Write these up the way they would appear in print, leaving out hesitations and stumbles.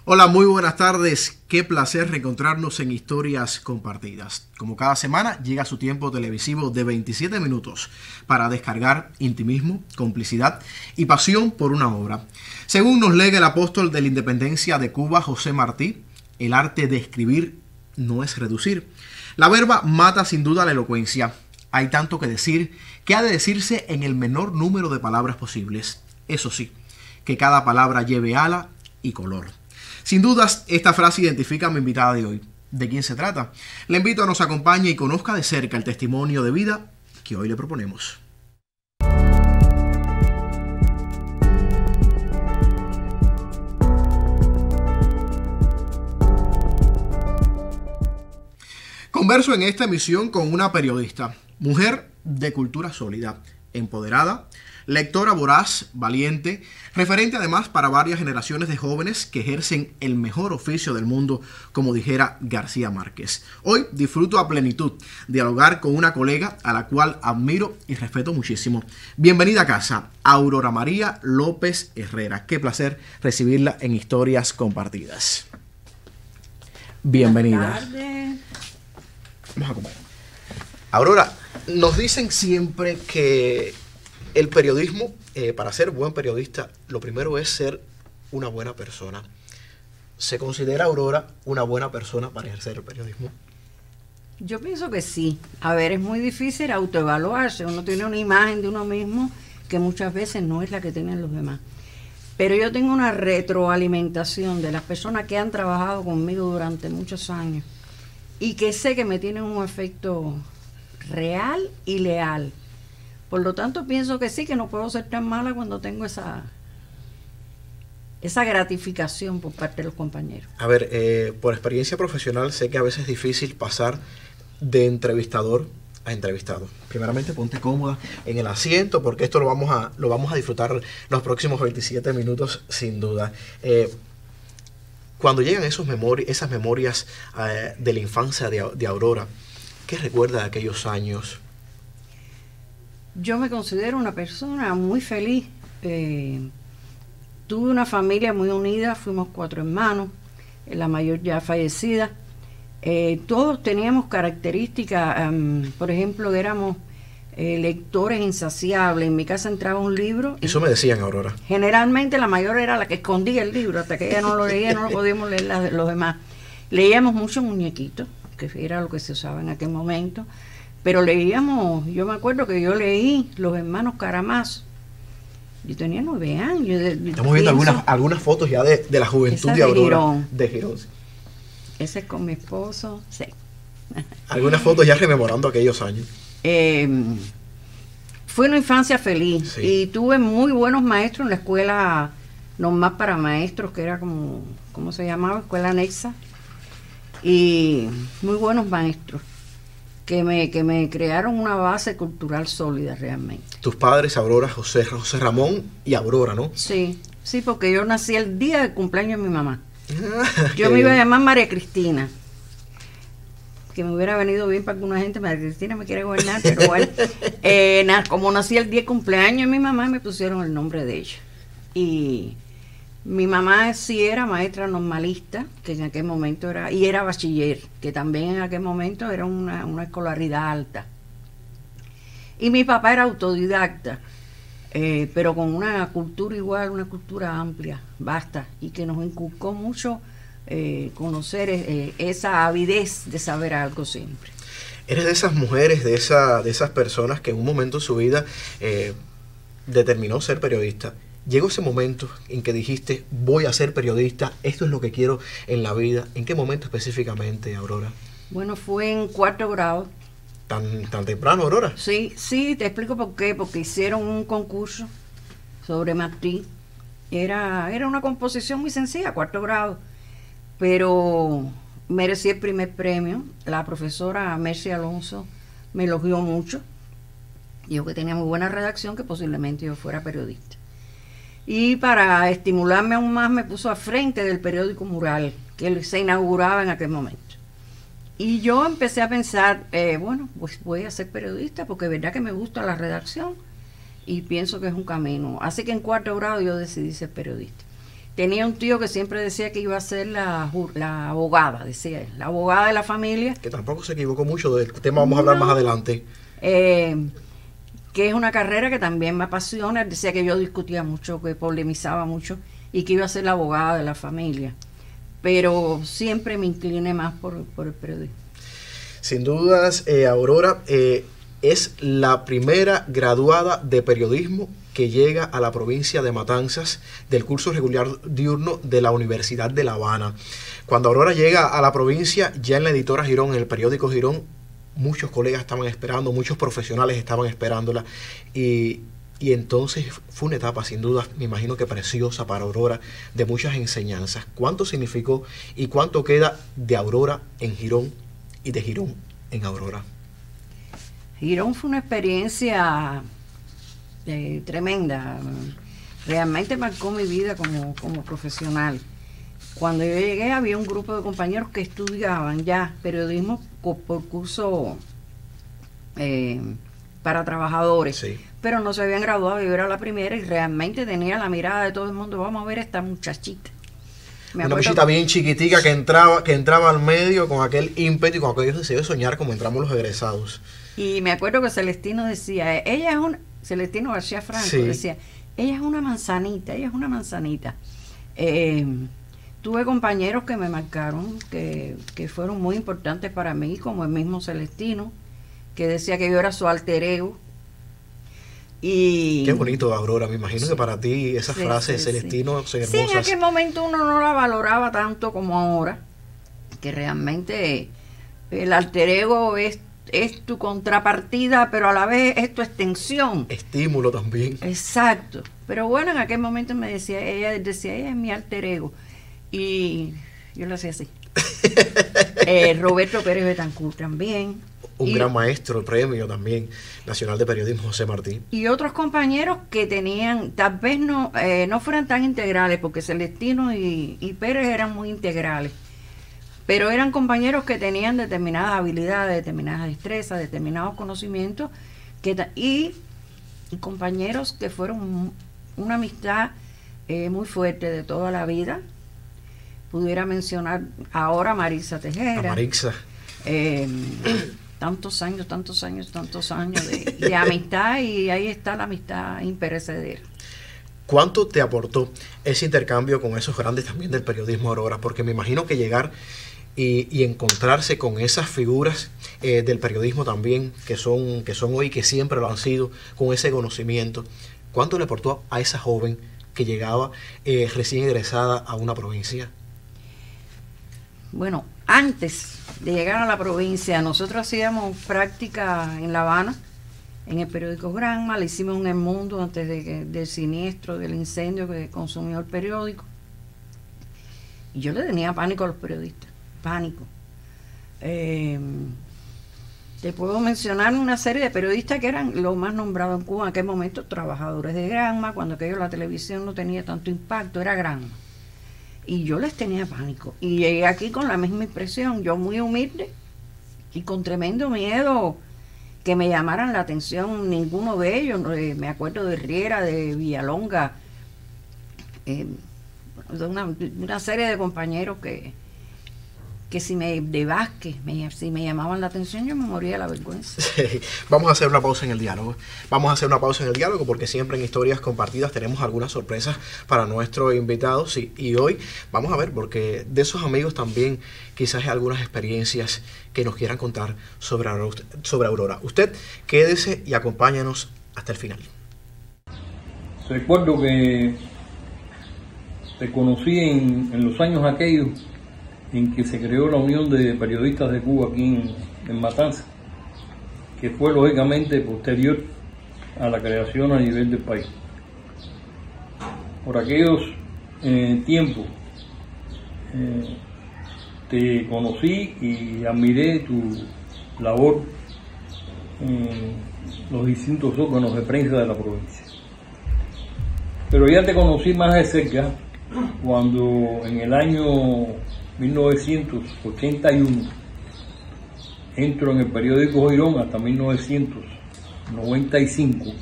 Hola, muy buenas tardes. Qué placer reencontrarnos en Historias Compartidas. Como cada semana, llega su tiempo televisivo de 27 minutos para descargar intimismo, complicidad y pasión por una obra. Según nos lega el apóstol de la independencia de Cuba, José Martí, el arte de escribir no es reducir. La verba mata sin duda la elocuencia. Hay tanto que decir que ha de decirse en el menor número de palabras posibles. Eso sí, que cada palabra lleve ala y color. Sin dudas, esta frase identifica a mi invitada de hoy. ¿De quién se trata? Le invito a que nos acompañe y conozca de cerca el testimonio de vida que hoy le proponemos. Converso en esta emisión con una periodista, mujer de cultura sólida, empoderada, lectora voraz, valiente, referente además para varias generaciones de jóvenes que ejercen el mejor oficio del mundo, como dijera García Márquez. Hoy disfruto a plenitud dialogar con una colega a la cual admiro y respeto muchísimo. Bienvenida a casa, Aurora María López Herrera. Qué placer recibirla en Historias Compartidas. Bienvenida. Buenas tardes. Vamos a comer. Aurora, nos dicen siempre que el periodismo, para ser buen periodista, lo primero es ser una buena persona. ¿Se considera Aurora una buena persona para ejercer el periodismo? Yo pienso que sí. A ver, es muy difícil autoevaluarse. Uno tiene una imagen de uno mismo que muchas veces no es la que tienen los demás. Pero yo tengo una retroalimentación de las personas que han trabajado conmigo durante muchos años y que sé que me tienen un efecto real y leal. Por lo tanto, pienso que sí, que no puedo ser tan mala cuando tengo esa gratificación por parte de los compañeros. A ver, por experiencia profesional sé que a veces es difícil pasar de entrevistador a entrevistado. Primeramente, ponte cómoda en el asiento porque esto lo vamos a disfrutar los próximos 27 minutos sin duda. Cuando llegan esas memorias de la infancia de Aurora, ¿qué recuerda de aquellos años? Yo me considero una persona muy feliz. Tuve una familia muy unida, fuimos 4 hermanos, la mayor ya fallecida. Todos teníamos características, por ejemplo, éramos lectores insaciables. En mi casa entraba un libro. Eso me decían, Aurora. Generalmente la mayor era la que escondía el libro, hasta que ella no lo leía, no lo podíamos leer los demás. Leíamos muchos muñequitos, que era lo que se usaba en aquel momento. Pero leíamos, yo me acuerdo que yo leí Los Hermanos Karamazov. Yo tenía 9 años. Estamos viendo algunas fotos ya de la juventud de Aurora. De Girón. Ese es con mi esposo, sí. Algunas fotos ya rememorando aquellos años. Fue una infancia feliz. Sí. Y tuve muy buenos maestros en la escuela normal para maestros, que era ¿cómo se llamaba? Escuela anexa. Y muy buenos maestros. Que me crearon una base cultural sólida realmente. Tus padres, Aurora, José Ramón y Aurora, ¿no? Sí, porque yo nací el día del cumpleaños de mi mamá. Yo me iba a llamar María Cristina, que me hubiera venido bien para alguna gente. María Cristina me quiere gobernar, pero bueno, como nací el día del cumpleaños de mi mamá, me pusieron el nombre de ella. Y mi mamá sí era maestra normalista, que en aquel momento era bachiller, que también en aquel momento era una escolaridad alta. Y mi papá era autodidacta, pero con una cultura igual, una cultura amplia, vasta, y que nos inculcó mucho conocer esa avidez de saber algo siempre. Eres de esas mujeres, de esas personas que en un momento de su vida determinó ser periodista. ¿Llegó ese momento en que dijiste, voy a ser periodista, esto es lo que quiero en la vida? ¿En qué momento específicamente, Aurora? Bueno, fue en 4º grado. ¿Tan temprano, Aurora? Sí, te explico por qué. Porque hicieron un concurso sobre Martí. Era una composición muy sencilla, 4º grado. Pero merecí el primer premio. La profesora Mercy Alonso me elogió mucho. Dijo que tenía muy buena redacción, que posiblemente yo fuera periodista. Y para estimularme aún más me puso al frente del periódico Mural, que se inauguraba en aquel momento. Y yo empecé a pensar, bueno, pues voy a ser periodista porque es verdad que me gusta la redacción y pienso que es un camino. Así que en 4º grado yo decidí ser periodista. tenía un tío que siempre decía que iba a ser la abogada, decía él, la abogada de la familia. Que tampoco se equivocó mucho, del tema vamos a hablar más adelante. Que es una carrera que también me apasiona. Decía que yo discutía mucho, que polemizaba mucho y que iba a ser la abogada de la familia. Pero siempre me incliné más por el periodismo. Sin dudas, Aurora es la primera graduada de periodismo que llega a la provincia de Matanzas del curso regular diurno de la Universidad de La Habana. Cuando Aurora llega a la provincia, ya en la editora Girón, en el periódico Girón, muchos colegas estaban esperando, muchos profesionales estaban esperándola, y entonces fue una etapa sin duda, me imagino que preciosa para Aurora, de muchas enseñanzas. ¿Cuánto significó y cuánto queda de Aurora en Girón y de Girón en Aurora? Girón fue una experiencia tremenda, realmente marcó mi vida como profesional. Cuando yo llegué había un grupo de compañeros que estudiaban ya periodismo por curso para trabajadores, sí, pero no se habían graduado. Yo era la primera y realmente tenía la mirada de todo el mundo. Vamos a ver esta muchachita. Una muchachita bien chiquitica que entraba al medio con aquel ímpetu y con aquel deseo de soñar como entramos los egresados. Y me acuerdo que Celestino decía, Celestino García Franco, sí, decía, ella es una manzanita, ella es una manzanita. Tuve compañeros que me marcaron, que fueron muy importantes para mí, como el mismo Celestino, que decía que yo era su alter ego. Y qué bonito, Aurora, me imagino, sí, que para ti esas frases de Celestino son hermosas. Sí, en aquel momento uno no la valoraba tanto como ahora, que realmente el alter ego es tu contrapartida, pero a la vez es tu extensión. Estímulo también. Exacto. Pero bueno, en aquel momento ella es mi alter ego. Y yo lo hacía así. Roberto Pérez Betancourt también. Un gran maestro, premio también nacional de periodismo, José Martí. Y otros compañeros que tenían, tal vez no fueran tan integrales, porque Celestino y Pérez eran muy integrales, pero eran compañeros que tenían determinadas habilidades, determinadas destrezas, determinados conocimientos, y compañeros que fueron una amistad muy fuerte de toda la vida. Pudiera mencionar ahora a Marisa Tejera. A Marisa. Tantos años de amistad, y ahí está la amistad imperecedera. ¿Cuánto te aportó ese intercambio con esos grandes también del periodismo, Aurora? Porque me imagino que llegar y encontrarse con esas figuras del periodismo también, que son hoy, que siempre lo han sido, con ese conocimiento, ¿cuánto le aportó a esa joven que llegaba recién egresada a una provincia? Bueno, antes de llegar a la provincia, nosotros hacíamos práctica en La Habana, en el periódico Granma. Le hicimos en El Mundo antes del siniestro, del incendio que consumió el periódico. Y yo le tenía pánico a los periodistas, pánico. Te puedo mencionar una serie de periodistas que eran los más nombrados en Cuba en aquel momento, trabajadores de Granma, cuando aquello la televisión no tenía tanto impacto, era Granma. Y yo les tenía pánico. Y llegué aquí con la misma impresión, yo muy humilde y con tremendo miedo que me llamaran la atención ninguno de ellos. Me acuerdo de Riera, de Villalonga, de una serie de compañeros que de Vázquez, si me llamaban la atención, yo me moría de la vergüenza. Sí. Vamos a hacer una pausa en el diálogo. Porque siempre en Historias Compartidas tenemos algunas sorpresas para nuestros invitados. Sí, y hoy vamos a ver, porque de esos amigos también quizás hay algunas experiencias que nos quieran contar sobre Aurora. Usted quédese y acompáñanos hasta el final. Recuerdo que te conocí en los años aquellos en que se creó la Unión de Periodistas de Cuba aquí en Matanzas, que fue lógicamente posterior a la creación a nivel del país. Por aquellos tiempos te conocí y admiré tu labor en los distintos órganos de prensa de la provincia. Pero ya te conocí más de cerca cuando en el año 1981 entro en el periódico Girón hasta 1995,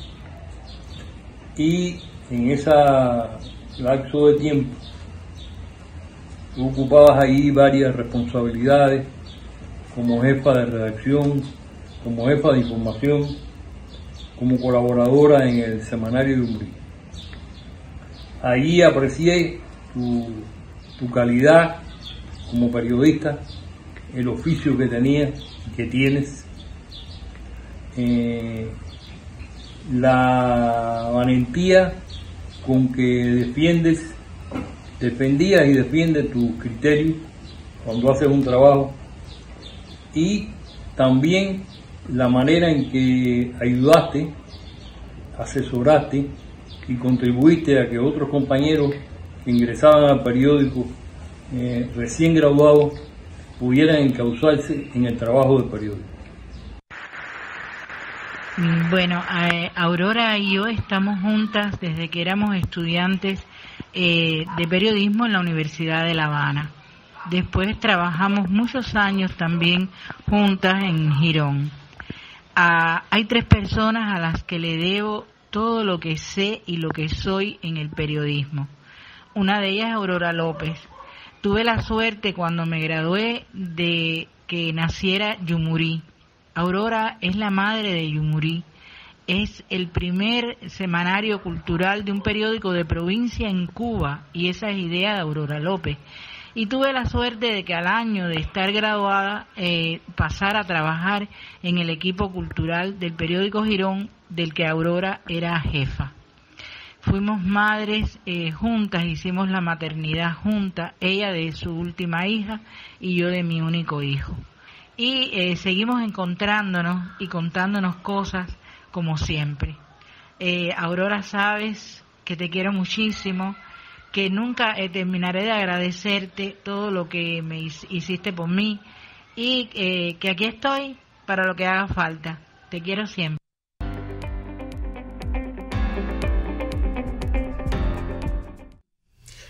y en ese lapso de tiempo Tú ocupabas ahí varias responsabilidades como jefa de redacción, como jefa de información, como colaboradora en el semanario Yumurí. Ahí aprecié tu calidad como periodista, el oficio que tenías y que tienes, la valentía con que defendías y defiendes tus criterios cuando haces un trabajo, y también la manera en que ayudaste, asesoraste y contribuiste a que otros compañeros que ingresaban al periódico recién graduados pudieran encauzarse en el trabajo del periódico. Bueno, Aurora y yo estamos juntas desde que éramos estudiantes de periodismo en la Universidad de La Habana. Después trabajamos muchos años también juntas en Girón. Hay 3 personas a las que le debo todo lo que sé y lo que soy en el periodismo. Una de ellas es Aurora López. Tuve la suerte cuando me gradué de que naciera Yumurí. Aurora es la madre de Yumurí. Es el primer semanario cultural de un periódico de provincia en Cuba, y esa es idea de Aurora López. Y tuve la suerte de que al año de estar graduada pasara a trabajar en el equipo cultural del periódico Girón, del que Aurora era jefa. Fuimos madres juntas, hicimos la maternidad juntas, ella de su última hija y yo de mi único hijo. Y seguimos encontrándonos y contándonos cosas como siempre. Aurora, sabes que te quiero muchísimo, que nunca terminaré de agradecerte todo lo que me hiciste por mí, y que aquí estoy para lo que haga falta. Te quiero siempre.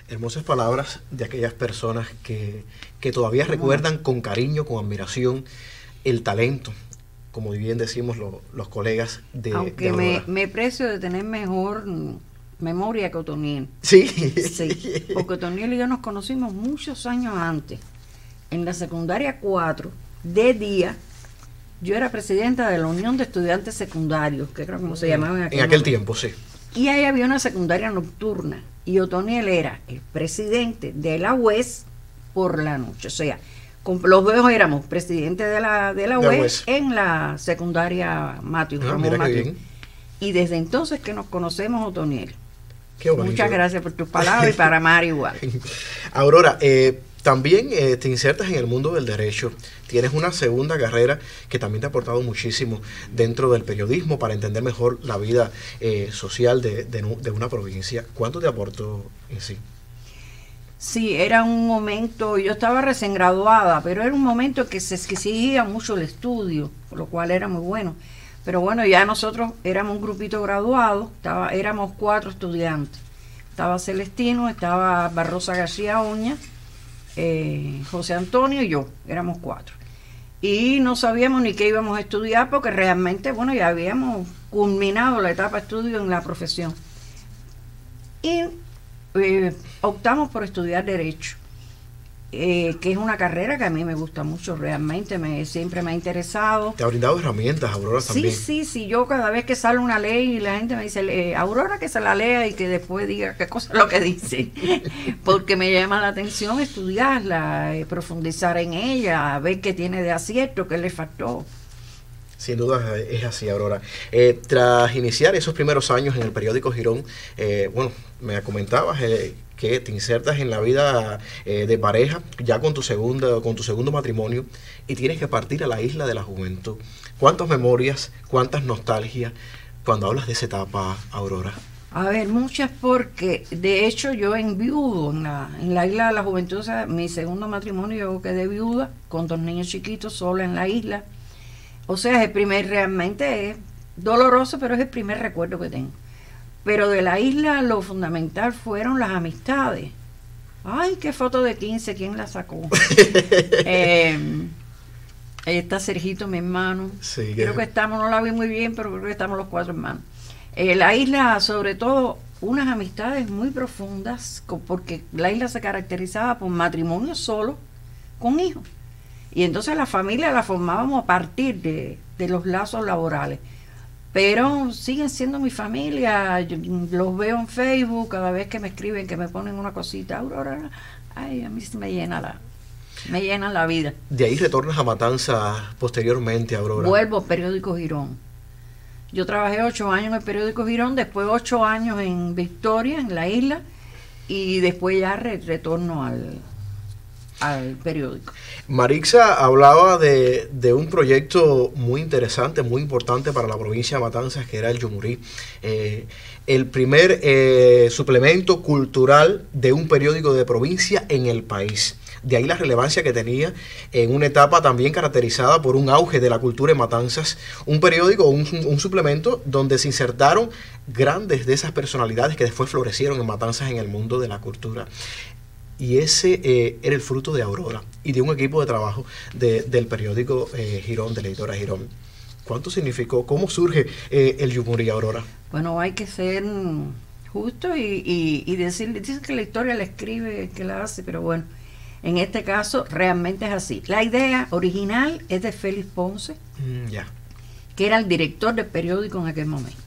Hermosas palabras de aquellas personas que todavía recuerdan con cariño, con admiración, el talento, como bien decimos los colegas de Aunque Aurora. me precio de tener mejor memoria que Otoniel. Sí. Sí, porque Otoniel y yo nos conocimos muchos años antes. En la secundaria 4, de día, yo era presidenta de la Unión de Estudiantes Secundarios, que creo como se llamaba en aquel tiempo, sí. Y ahí había una secundaria nocturna, y Otoniel era el presidente de la UES por la noche. O sea, los dos éramos presidentes de la UES en la secundaria Matius, Ramón Matius. Y desde entonces que nos conocemos, Otoniel. Qué bonito. Muchas gracias por tus palabras, y para Mari igual. Aurora, también te insertas en el mundo del derecho. Tienes una segunda carrera que también te ha aportado muchísimo dentro del periodismo para entender mejor la vida social de una provincia. ¿Cuánto te aportó en sí? Sí, era un momento, yo estaba recién graduada, pero era un momento que se exigía mucho el estudio, por lo cual era muy bueno. Pero bueno, ya nosotros éramos un grupito graduado, éramos 4 estudiantes. Estaba Celestino, estaba Barrosa García Oña, José Antonio y yo, éramos 4. Y no sabíamos ni qué íbamos a estudiar porque realmente, bueno, ya habíamos culminado la etapa de estudio en la profesión. Y optamos por estudiar Derecho, que es una carrera que a mí me gusta mucho, realmente siempre me ha interesado. Te ha brindado herramientas, Aurora, también. Sí, yo cada vez que sale una ley y la gente me dice, Aurora, que se la lea y que después diga qué cosa es lo que dice, porque me llama la atención estudiarla, profundizar en ella, ver qué tiene de acierto, qué le faltó. Sin duda es así, Aurora. Tras iniciar esos primeros años en el periódico Girón, bueno, me comentabas que te insertas en la vida de pareja, ya con tu segundo matrimonio, y tienes que partir a la isla de la juventud. ¿Cuántas memorias, cuántas nostalgias cuando hablas de esa etapa, Aurora? A ver, muchas, porque de hecho yo enviudo en la isla de la juventud, o sea, mi segundo matrimonio yo quedé viuda con 2 niños chiquitos sola en la isla. O sea, realmente es doloroso, pero es el primer recuerdo que tengo. Pero de la isla lo fundamental fueron las amistades. Ay, qué foto de 15, ¿quién la sacó? Ahí está Sergito, mi hermano. Sí, creo que estamos, no la vi muy bien, pero creo que estamos los 4 hermanos. La isla, sobre todo, unas amistades muy profundas, porque la isla se caracterizaba por matrimonio solo con hijos. Y entonces la familia la formábamos a partir de los lazos laborales. Pero siguen siendo mi familia, yo los veo en Facebook, cada vez que me escriben, que me ponen una cosita, Aurora, ay, a mí se me llena la vida. De ahí retornas a Matanzas posteriormente, Aurora. Vuelvo al periódico Girón. Yo trabajé 8 años en el periódico Girón, después 8 años en Victoria, en la isla, y después ya retorno al periódico. Marixa hablaba de un proyecto muy interesante, muy importante para la provincia de Matanzas, que era el Yumurí. El primer suplemento cultural de un periódico de provincia en el país. De ahí la relevancia que tenía en una etapa también caracterizada por un auge de la cultura en Matanzas. Un periódico, un suplemento donde se insertaron grandes de esas personalidades que después florecieron en Matanzas en el mundo de la cultura. Y ese era el fruto de Aurora y de un equipo de trabajo del periódico Girón, de la editora Girón. ¿Cuánto significó? ¿Cómo surge el Yumurí, Aurora? Bueno, hay que ser justo y decir, dicen que la historia la escribe, que la hace, pero bueno, en este caso realmente es así. La idea original es de Félix Ponce, que era el director del periódico en aquel momento.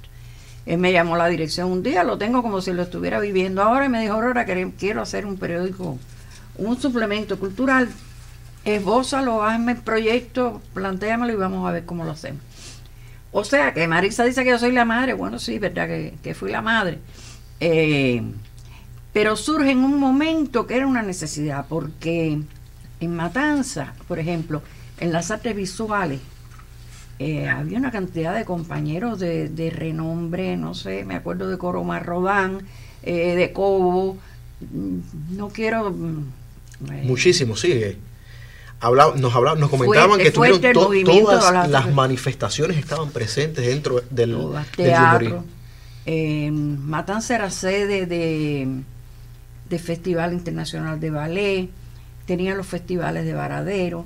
Él me llamó a la dirección un día, lo tengo como si lo estuviera viviendo ahora, y me dijo, Aurora, quiero hacer un periódico, un suplemento cultural, esbózalo, hazme el proyecto, plantéamelo y vamos a ver cómo lo hacemos. O sea, que Marixa dice que yo soy la madre, bueno, sí, verdad que fui la madre, pero surge en un momento que era una necesidad, porque en Matanzas, por ejemplo, en las artes visuales, había una cantidad de compañeros de renombre, no sé, me acuerdo de Coromar Rodán, de Cobo, no quiero... Muchísimo, sí. Nos comentaban que tuvieron todas las manifestaciones estaban presentes dentro del teatro. Matanzas era sede de Festival Internacional de Ballet, tenía los festivales de Varadero.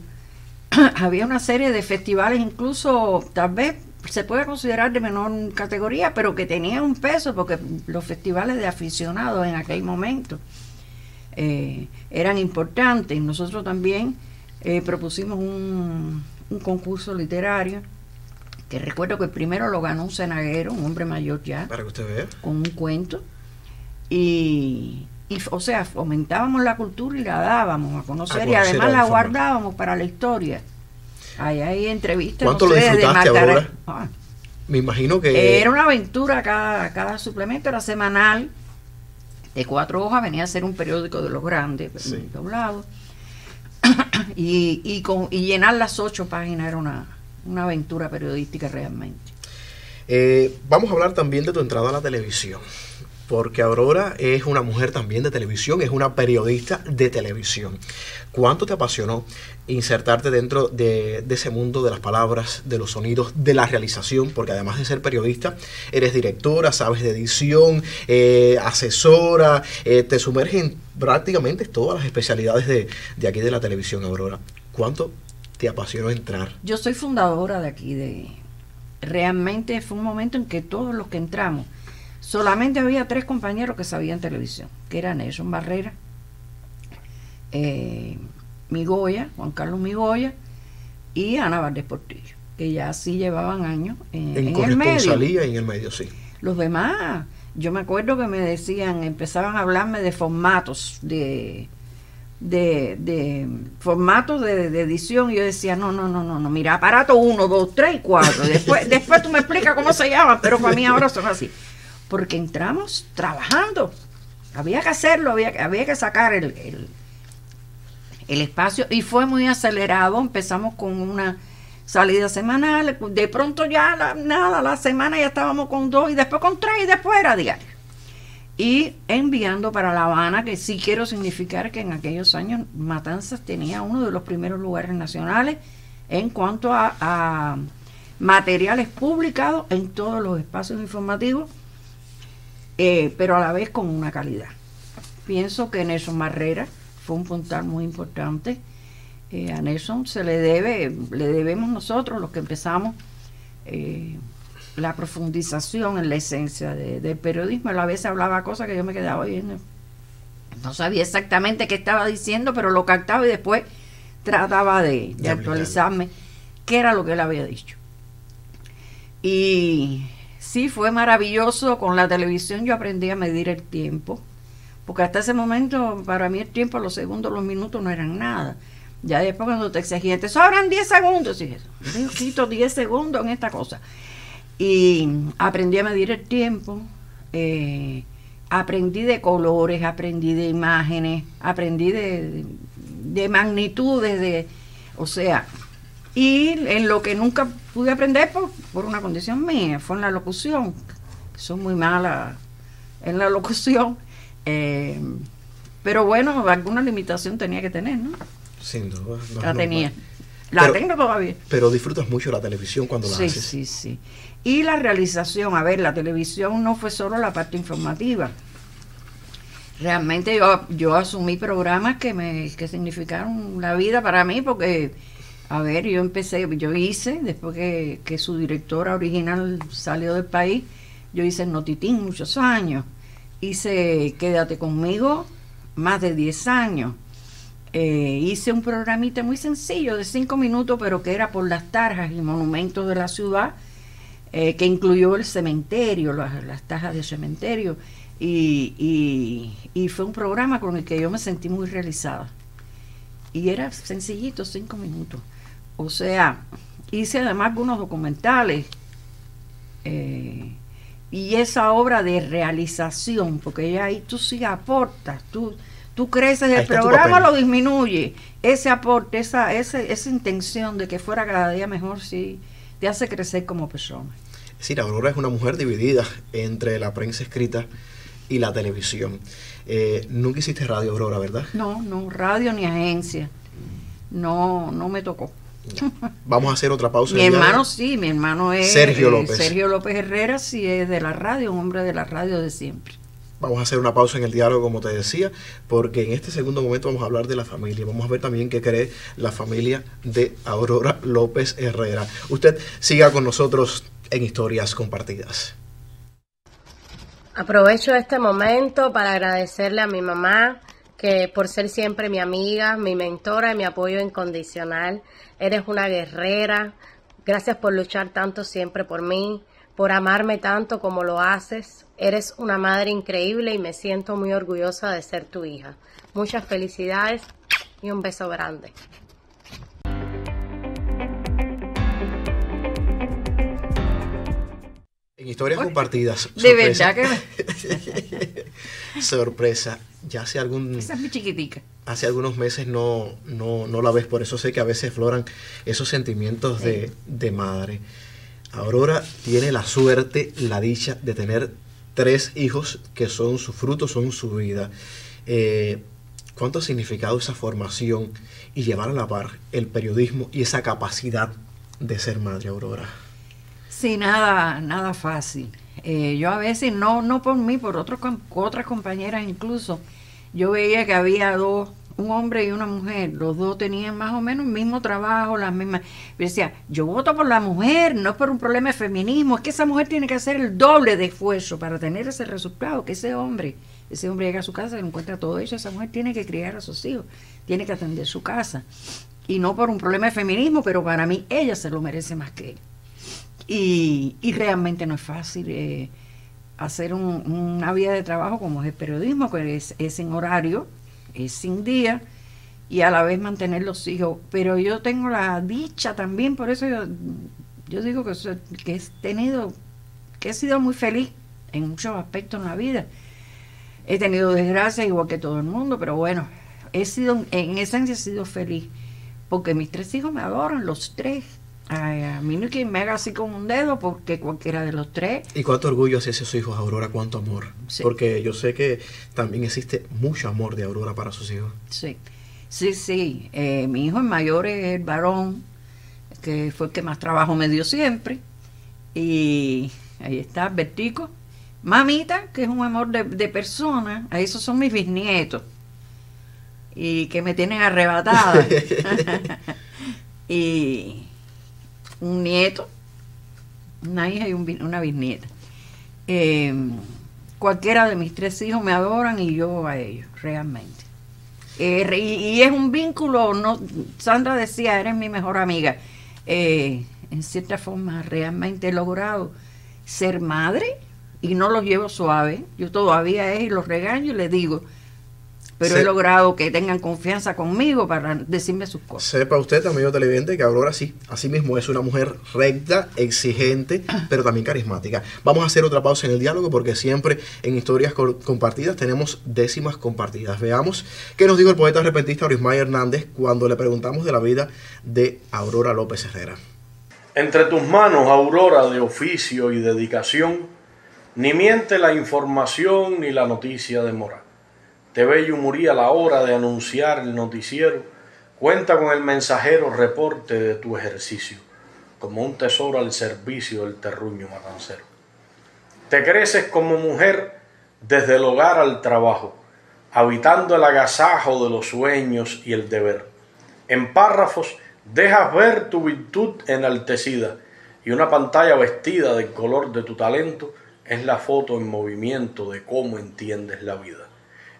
Había una serie de festivales, incluso tal vez se puede considerar de menor categoría, pero que tenían un peso, porque los festivales de aficionados en aquel momento eran importantes. Nosotros también propusimos un concurso literario, que recuerdo que el primero lo ganó un cenaguero, un hombre mayor ya, para que usted vea, con un cuento, y o sea, fomentábamos la cultura y la dábamos a conocer y además la guardábamos para la historia. Ahí hay entrevistas. ¿Cuánto lo disfrutaste, Aurora? Me imagino que... Era una aventura, cada suplemento era semanal, de 4 hojas, venía a ser un periódico de los grandes, sí, doblado, y llenar las 8 páginas era una aventura periodística realmente. Vamos a hablar también de tu entrada a la televisión, porque Aurora es una mujer también de televisión, es una periodista de televisión. ¿Cuánto te apasionó insertarte dentro de ese mundo de las palabras, de los sonidos, de la realización? Porque además de ser periodista, eres directora, sabes de edición, asesora, te sumerges en prácticamente todas las especialidades de aquí de la televisión, Aurora. ¿Cuánto te apasionó entrar? Yo soy fundadora de aquí, realmente fue un momento en que todos los que entramos, solamente había 3 compañeros que sabían televisión, que eran Nelson Barrera, Migoya, Juan Carlos Migoya y Ana Valdés Portillo, que ya sí llevaban años en el medio. En el medio, sí. Los demás, yo me acuerdo que me decían, empezaban a hablarme de formatos, de formatos de edición, y yo decía, no, mira, aparato 1, 2, 3 y 4, después tú me explicas cómo se llaman, pero para mí ahora son así. Porque entramos trabajando, había que hacerlo, había que sacar el espacio, y fue muy acelerado. Empezamos con una salida semanal, de pronto ya la semana ya estábamos con 2, y después con 3, y después era diario, y enviando para La Habana, que sí quiero significar que en aquellos años Matanzas tenía uno de los primeros lugares nacionales en cuanto a materiales publicados en todos los espacios informativos, pero a la vez con una calidad. Pienso que Nelson Barrera fue un puntal muy importante. A Nelson le debemos nosotros, los que empezamos, la profundización en la esencia del periodismo. Él a veces hablaba cosas que yo me quedaba oyendo. No sabía exactamente qué estaba diciendo, pero lo captaba y después trataba de actualizarme qué era lo que él había dicho. Y sí, fue maravilloso. Con la televisión yo aprendí a medir el tiempo, porque hasta ese momento para mí el tiempo, los segundos, los minutos no eran nada. Ya después cuando te exigían, te sobran 10 segundos, y yo quito 10 segundos en esta cosa. Y aprendí a medir el tiempo, aprendí de colores, aprendí de imágenes, aprendí de magnitudes, o sea, y en lo que nunca pude aprender por una condición mía, fue en la locución. Soy muy mala en la locución, pero bueno, alguna limitación tenía que tener, ¿no? Sin duda. La tenía. La tengo todavía. Pero disfrutas mucho la televisión cuando la haces. Sí, sí. Y la realización, a ver, la televisión no fue solo la parte informativa. Realmente yo asumí programas que significaron la vida para mí, porque, a ver, yo hice, después que su directora original salió del país, yo hice el Notitín muchos años, hice Quédate Conmigo más de 10 años, hice un programita muy sencillo de 5 minutos, pero que era por las tarjas y monumentos de la ciudad, que incluyó el cementerio, las tarjas de cementerio, y fue un programa con el que yo me sentí muy realizada. Y era sencillito, 5 minutos. O sea, hice además algunos documentales, y esa obra de realización, porque ya ahí tú sí aportas, tú creces el programa, lo disminuye. Ese aporte, esa intención de que fuera cada día mejor, sí, te hace crecer como persona. Es decir, Aurora es una mujer dividida entre la prensa escrita y la televisión. Nunca hiciste radio, Aurora, ¿verdad? No, radio ni agencia. No me tocó. Vamos a hacer otra pausa. Mi hermano sí, mi hermano es Sergio López. Sergio López Herrera, sí, es de la radio, un hombre de la radio de siempre. Vamos a hacer una pausa en el diálogo, como te decía, porque en este segundo momento vamos a hablar de la familia. Vamos a ver también qué cree la familia de Aurora López Herrera. Usted siga con nosotros en Historias Compartidas. Aprovecho este momento para agradecerle a mi mamá, que por ser siempre mi amiga, mi mentora y mi apoyo incondicional. Eres una guerrera. Gracias por luchar tanto siempre por mí, por amarme tanto como lo haces. Eres una madre increíble y me siento muy orgullosa de ser tu hija. Muchas felicidades y un beso grande. En Historias Compartidas. De verdad que sorpresa. Ya esa es mi chiquitica. Hace algunos meses no la ves, por eso sé que a veces afloran esos sentimientos de madre. Aurora tiene la suerte, la dicha de tener 3 hijos que son su fruto, son su vida. ¿Cuánto ha significado esa formación y llevar a la par el periodismo y esa capacidad de ser madre, Aurora? Sí, nada fácil. Yo a veces, no por mí, por otras compañeras incluso, yo veía que había 2, un hombre y una mujer, los 2 tenían más o menos el mismo trabajo, las mismas. Yo decía, yo voto por la mujer, no es por un problema de feminismo, es que esa mujer tiene que hacer el doble de esfuerzo para tener ese resultado, que ese hombre llega a su casa y encuentra todo eso. Esa mujer tiene que criar a sus hijos, tiene que atender su casa, y no por un problema de feminismo, pero para mí ella se lo merece más que él. Y realmente no es fácil hacer una vida de trabajo como es el periodismo, que es en horario, es sin día, y a la vez mantener los hijos. Pero yo tengo la dicha también, por eso yo digo que he sido muy feliz en muchos aspectos en la vida. He tenido desgracias igual que todo el mundo, pero bueno, en esencia he sido feliz, porque mis 3 hijos me adoran, los 3. A mí no hay quien me haga así con un dedo, porque cualquiera de los 3. Y cuánto orgullo hacia esos hijos, Aurora, cuánto amor. Sí. Porque yo sé que también existe mucho amor de Aurora para sus hijos. Sí. Mi hijo el mayor es el varón, que fue el que más trabajo me dio siempre. Y ahí está Bertico. Mamita, que es un amor de persona. A esos son mis bisnietos. Y que me tienen arrebatada. Y un nieto una hija y una bisnieta. Cualquiera de mis 3 hijos me adoran y yo a ellos, realmente. Y es un vínculo, no, Sandra decía, eres mi mejor amiga. En cierta forma, realmente he logrado ser madre y no los llevo suave. Yo todavía y los regaño y les digo, pero he logrado que tengan confianza conmigo para decirme sus cosas. Sepa usted, amigo televidente, que Aurora sí, así mismo es una mujer recta, exigente, pero también carismática. Vamos a hacer otra pausa en el diálogo porque siempre en historias compartidas tenemos décimas compartidas. Veamos qué nos dijo el poeta repentista Orismay Hernández cuando le preguntamos de la vida de Aurora López Herrera. Entre tus manos, Aurora, de oficio y dedicación, ni miente la información ni la noticia demora. Te bello muría la hora de anunciar el noticiero, cuenta con el mensajero reporte de tu ejercicio, como un tesoro al servicio del terruño matancero. Te creces como mujer desde el hogar al trabajo, habitando el agasajo de los sueños y el deber. En párrafos dejas ver tu virtud enaltecida y una pantalla vestida del color de tu talento es la foto en movimiento de cómo entiendes la vida.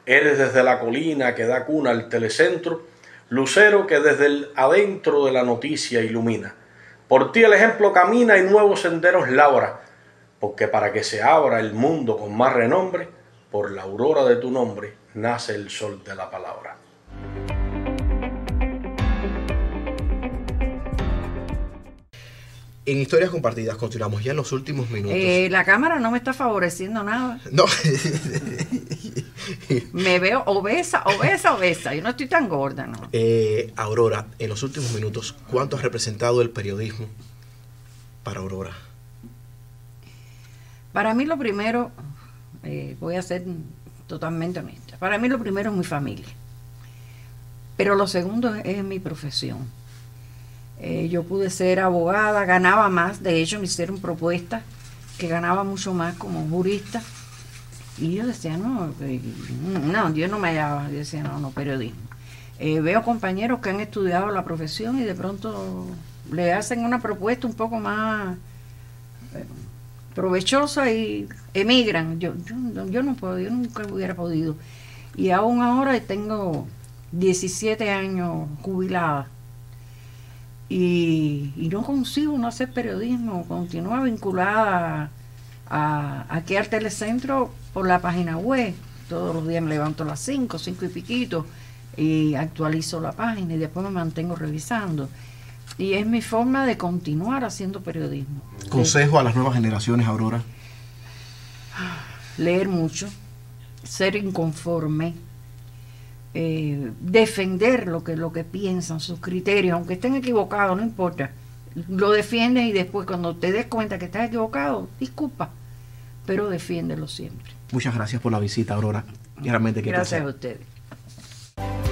Eres desde la colina que da cuna al telecentro, lucero que desde el adentro de la noticia ilumina. Por ti el ejemplo camina y nuevos senderos labra, porque para que se abra el mundo con más renombre, por la aurora de tu nombre nace el sol de la palabra. En historias compartidas continuamos ya en los últimos minutos. La cámara no me está favoreciendo nada. No. Me veo obesa. Yo no estoy tan gorda, ¿no? Aurora, en los últimos minutos, ¿cuánto ha representado el periodismo para Aurora? Para mí lo primero, voy a ser totalmente honesta, para mí lo primero es mi familia. Pero lo segundo es mi profesión. Yo pude ser abogada, ganaba más, de hecho me hicieron propuestas que ganaba mucho más como jurista. Y yo decía, no, yo no me hallaba, yo decía, no, periodismo. Veo compañeros que han estudiado la profesión y de pronto le hacen una propuesta un poco más provechosa y emigran. Yo no puedo, yo nunca hubiera podido. Y aún ahora tengo 17 años jubilada. Y no consigo no hacer periodismo, continúa vinculada aquí al Telecentro por la página web. Todos los días me levanto a las 5 y piquito y actualizo la página y después me mantengo revisando. Y es mi forma de continuar haciendo periodismo. ¿Consejo a las nuevas generaciones, Aurora? Leer mucho, ser inconforme, defender lo que piensan, sus criterios, aunque estén equivocados, no importa, lo defiendes y después cuando te des cuenta que estás equivocado, disculpa, pero defiéndelo siempre. Muchas gracias por la visita, Aurora. Realmente qué gracias placer. a ustedes.